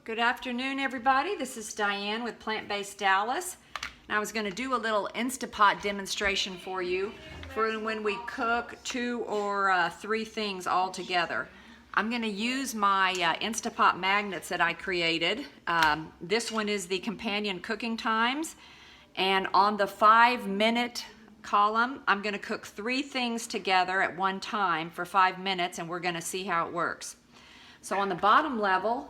Good afternoon, everybody. This is Diane with Plant-Based Dallas. And I was going to do a little Instapot demonstration for you for when we cook 2 or 3 things all together. I'm going to use my Instapot magnets that I created. This one is the companion cooking times. And on the 5-minute column, I'm going to cook 3 things together at one time for 5 minutes, and we're going to see how it works. So on the bottom level,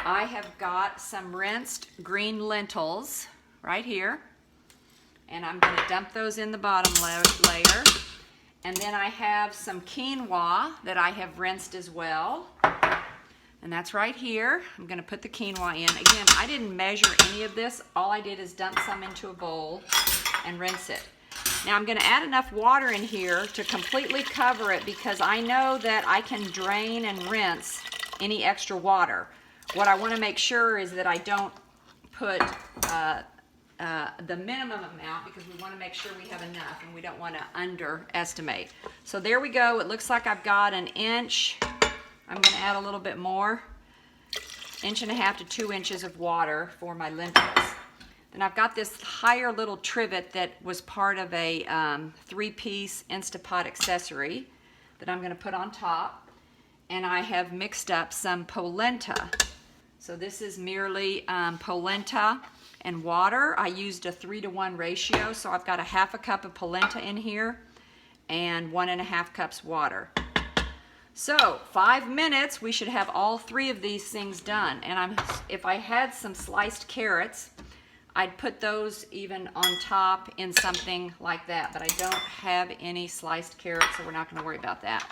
I have got some rinsed green lentils right here, and I'm going to dump those in the bottom layer. And then I have some quinoa that I have rinsed as well, and that's right here. I'm going to put the quinoa in. Again, I didn't measure any of this. All I did is dump some into a bowl and rinse it. Now I'm going to add enough water in here to completely cover it because I know that I can drain and rinse any extra water. What I want to make sure is that I don't put the minimum amount because we want to make sure we have enough and we don't want to underestimate. So there we go. It looks like I've got 1 inch. I'm going to add a little bit more, 1.5 to 2 inches of water for my lentils. Then I've got this higher little trivet that was part of a 3-piece Instapot accessory that I'm going to put on top. And I have mixed up some polenta. So this is merely polenta and water. I used a 3-to-1 ratio, so I've got 1/2 cup of polenta in here and 1.5 cups water. So 5 minutes, we should have all 3 of these things done. And if I had some sliced carrots, I'd put those even on top in something like that, but I don't have any sliced carrots, so we're not going to worry about that.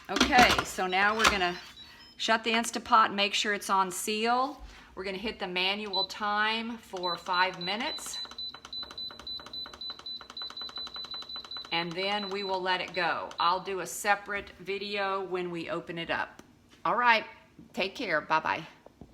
Okay, so now we're going to shut the Instapot and make sure it's on seal. We're going to hit the manual time for 5 minutes. And then we will let it go. I'll do a separate video when we open it up. All right, take care. Bye-bye.